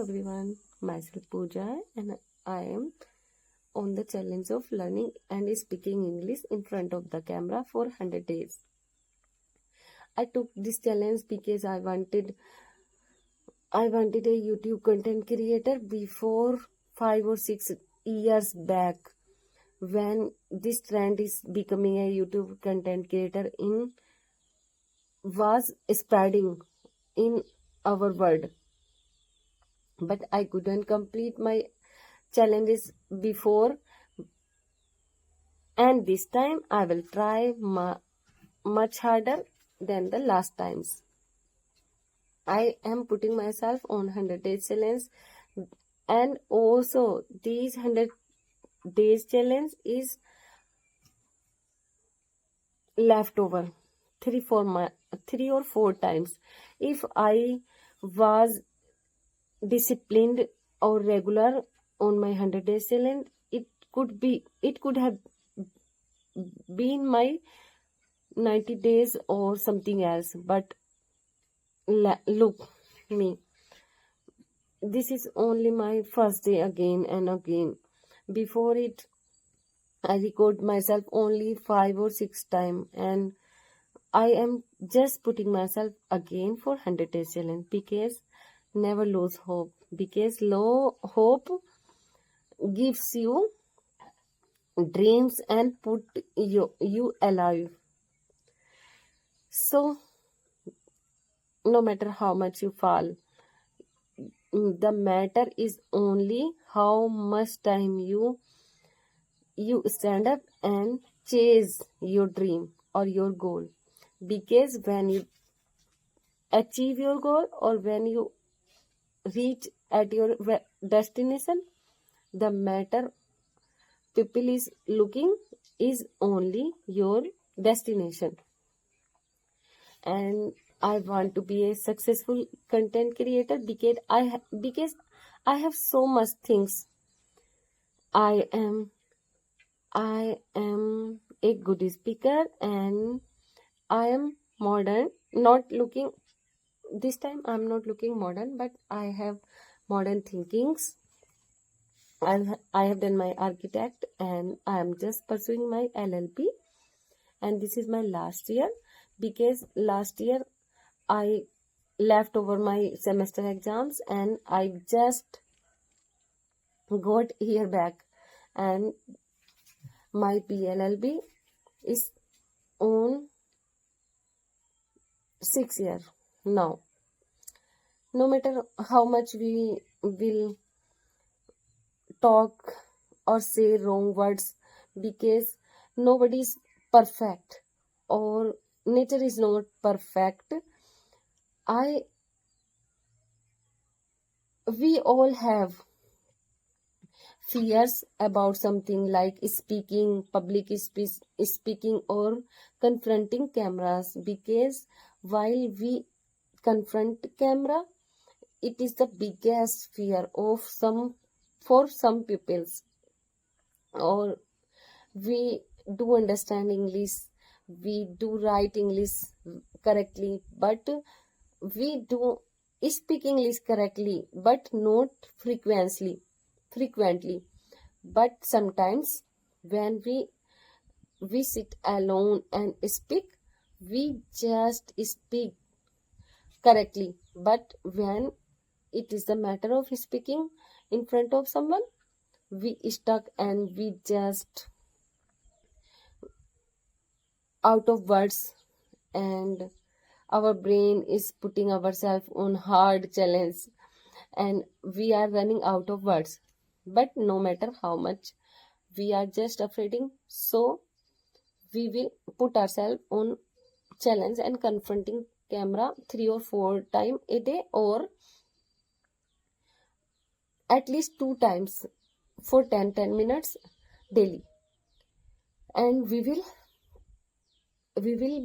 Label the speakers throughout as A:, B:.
A: everyone, myself Pooja and I am on the challenge of learning and speaking English in front of the camera for 100 days. I took this challenge because I wanted a YouTube content creator before 5 or 6 years back, when this trend is becoming a YouTube content creator was spreading in our world. But I couldn't complete my challenges before, and this time I will try much harder than the last times. I am putting myself on 100 days challenge, and also these 100 days challenge is leftover 3 or 4 times. If I was disciplined or regular on my 100 days challenge, it could have been my 90 days or something else. But look me, this is only my first day again and again. Before it, I record myself only 5 or 6 times, and I am just putting myself again for 100 days challenge, because never lose hope, because low hope gives you dreams and put you alive. So no matter how much you fall, the matter is only how much time you stand up and chase your dream or your goal. Because when you achieve your goal, or when you reach at your destination, the matter people is looking is only your destination. And I want to be a successful content creator because I have so much things. I am a good speaker, and I am modern, not looking, this time I'm not looking modern, but I have modern thinkings. I have done my architect, and I am just pursuing my LLB, and this is my last year, because last year I left over my semester exams, and I just got here back, and my PLLB is on 6 year now. No matter how much we will talk or say wrong words, because nobody is perfect, or nature is not perfect. We all have fears about something like speaking, public speaking, or confronting cameras, because while we confront camera, it is the biggest fear of for some peoples. Or we do understand English, we do write English correctly, but we do speak English correctly, but not frequently. But sometimes when we sit alone and speak, we just speak correctly. But when it is the matter of speaking in front of someone, we stuck, and we just out of words, and our brain is putting ourselves on hard challenge, and we are running out of words. But no matter how much we are just afraid, so we will put ourselves on challenge and confronting camera 3 or 4 times a day, or at least 2 times for 10 minutes daily. And we will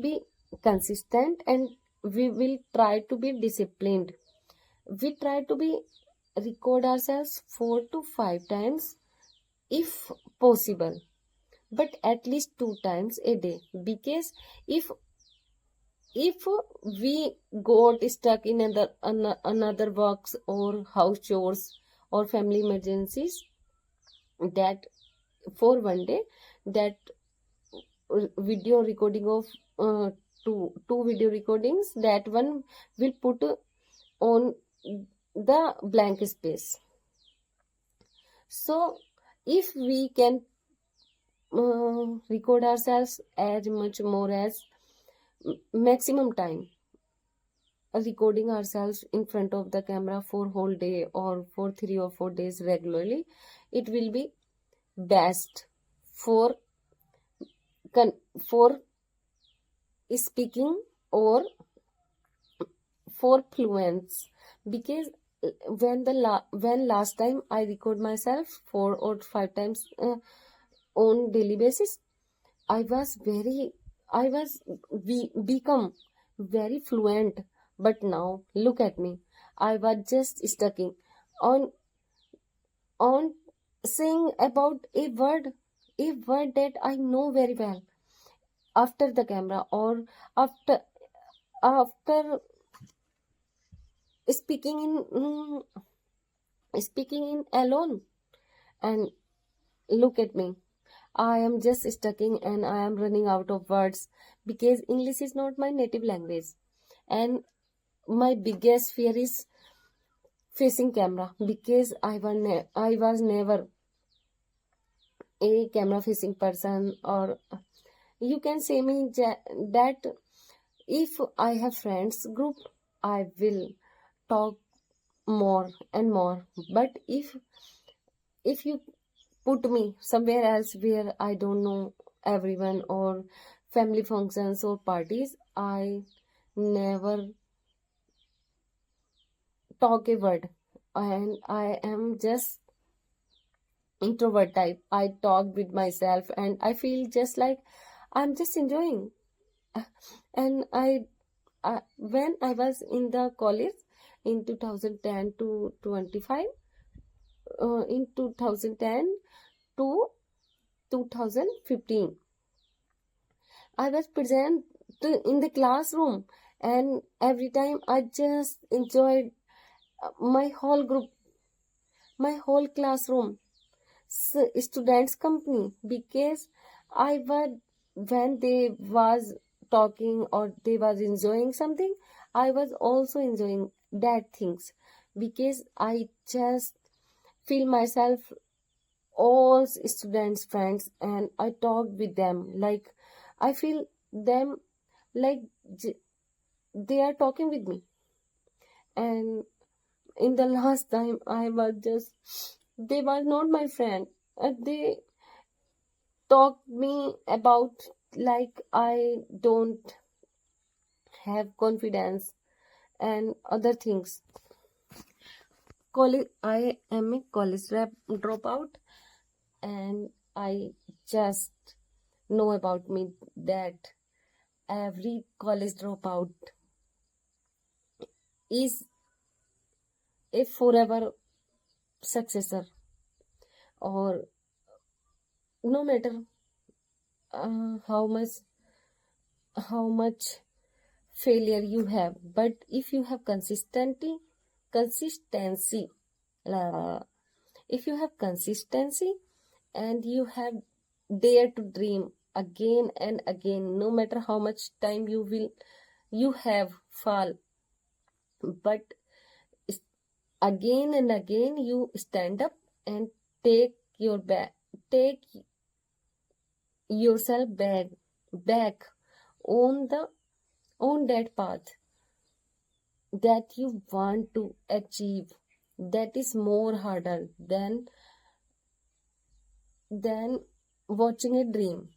A: be consistent, and we will try to be disciplined. We try to be record ourselves 4 to 5 times if possible, but at least 2 times a day, because if if we got stuck in another works or house chores or family emergencies, that for one day, that video recording of two video recordings, that one will put on the blank space. So if we can record ourselves as much more as maximum time, recording ourselves in front of the camera for whole day or for 3 or 4 days regularly, it will be best for for speaking or for fluence. Because when last time I record myself 4 or 5 times on daily basis, I was become very fluent. But now look at me, I was just stuck on on saying about a word that I know very well after the camera, or after speaking in alone. And look at me, I am just stuck and I am running out of words because English is not my native language. And my biggest fear is facing camera, because I was never a camera facing person. Or you can say me that if I have friends group, I will talk more and more. But if you put me somewhere else where I don't know everyone, or family functions or parties, I never talk a word, and I am just introvert type. I talk with myself and I feel just like I'm just enjoying. And when I was in the college in 2010 to 25, in 2010 to 2015, I was present in the classroom, and every time I just enjoyed my whole group, my whole classroom, students company. Because I was, when they was talking or they was enjoying something, I was also enjoying that things, because I just feel myself all students friends, and I talk with them like I feel them like they are talking with me. And in the last time I was just, they was not my friend, they talked me about like I don't have confidence and other things. College, I am a college dropout, and I just know about me that every college dropout is a forever successor. Or no matter how much failure you have, but if you have consistency, uh, if you have consistency and you have dare to dream again and again, no matter how much time you have fall, but again and again you stand up and take take yourself back on that path that you want to achieve, that is more harder than watching a dream.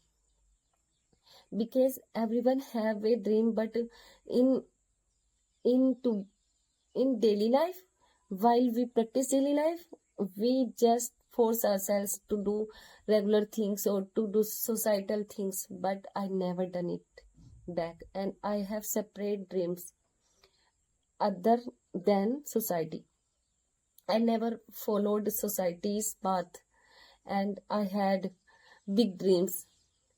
A: Because everyone have a dream, but in to in daily life, while we practice daily life, we just force ourselves to do regular things or to do societal things. But I never done it that, and I have separate dreams other than society. I never followed society's path, and I had big dreams.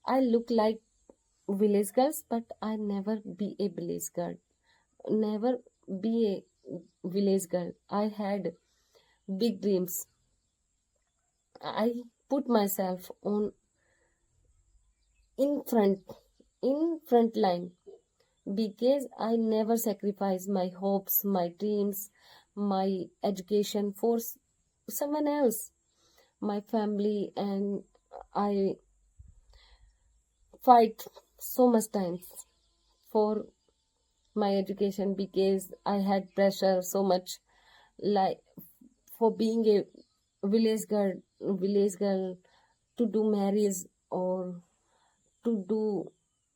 A: I look like village girls, but I never be a village girl. Never be a village girl. I had big dreams. I put myself on in front in front line because I never sacrifice my hopes, my dreams, my education for someone else, my family, and I fight so much times for my education because I had pressure so much, like for being a village girl to do marriage or to do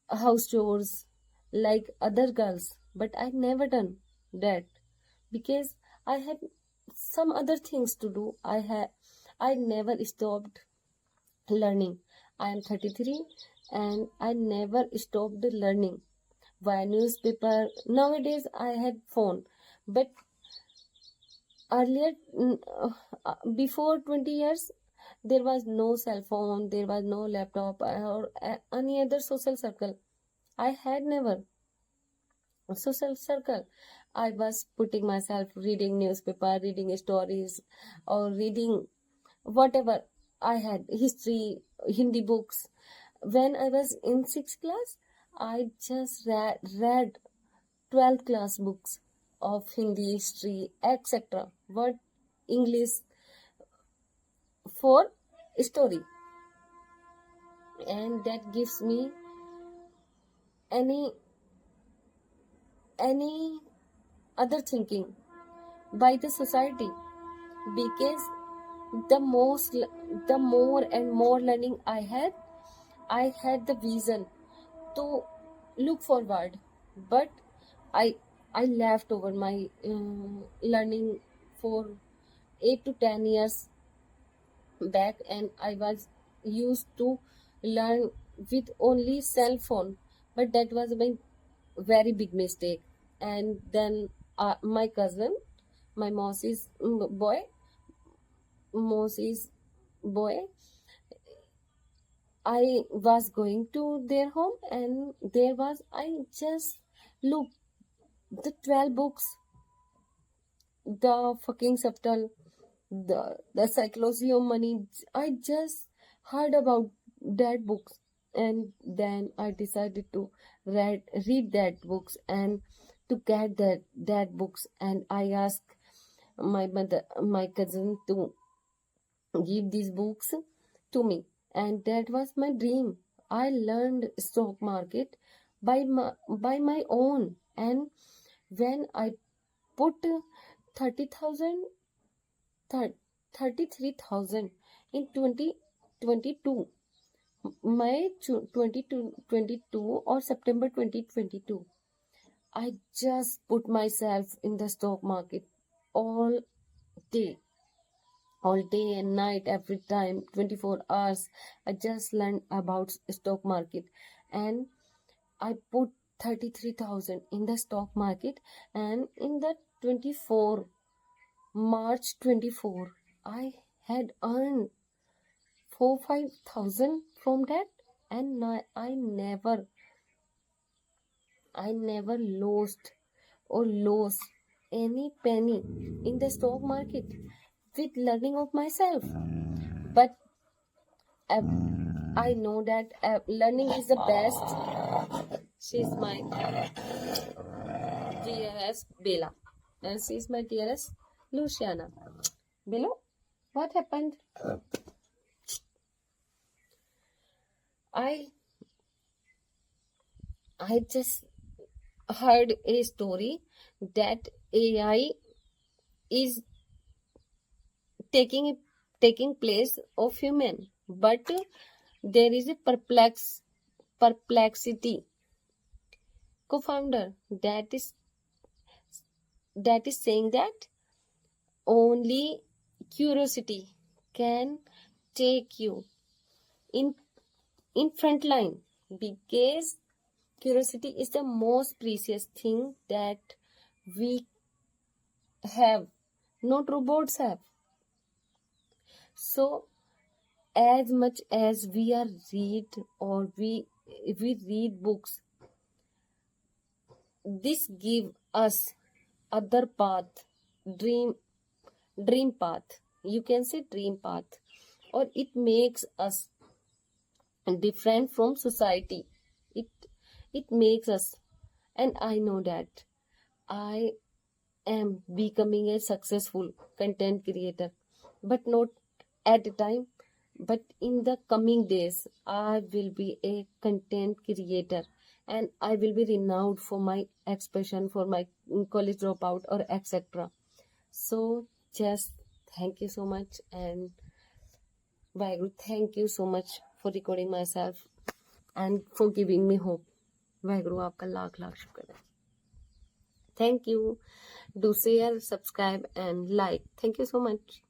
A: house chores like other girls, but I never done that because I had some other things to do. I never stopped learning. I am 33 and I never stopped learning via newspaper. Nowadays I had phone, but earlier, before 20 years, there was no cell phone, there was no laptop or any other social circle. I had never a social circle. I was putting myself reading newspaper, reading stories, or reading whatever I had, history, Hindi books. When I was in 6th class, I just read 12th class books of Hindi, history, etc. What English for story, and that gives me any any other thinking by the society because the more and more learning I had the vision to look forward, but I I left over my learning for 8 to 10 years back, and I was used to learn with only cell phone, but that was my very big mistake. And then my cousin, my Mosie's boy, I was going to their home, and there was I just looked the 12 books, the fucking subtle, the psychology of money. I just heard about that books, and then I decided to read that books and to get that books, and I asked my cousin to give these books to me, and that was my dream. I learned stock market by my own, and when I put 30,000 33,000 in 2022, May 2022 or September 2022. I just put myself in the stock market all day, all day and night, every time, 24 hours. I just learned about stock market, and I put 33,000 in the stock market, and in the 24 March 24, I had earned 4-5 thousand from that, and I never lost any penny in the stock market with learning of myself. But I know that learning is the best. She's my dearest Bella, and she's my dearest Luciana. Bella, what happened? I just heard a story that AI is taking place of human, but there is a perplexity co-founder that is saying that only curiosity can take you in front line, because curiosity is the most precious thing that we have, not robots have. So as much as we are read or we if we read books, this give us other path, dream path, you can say dream path, or it makes us different from society. It makes us, and I know that I am becoming a successful content creator, but not at a time, but in the coming days I will be a content creator, and I will be renowned for my expression, for my college dropout or etc. So just thank you so much, and Vaheguru, thank you so much for recording myself and for giving me hope. Vaheguru आपका लाख लाख शुक्र है. Thank you. Do share, subscribe and like. Thank you so much.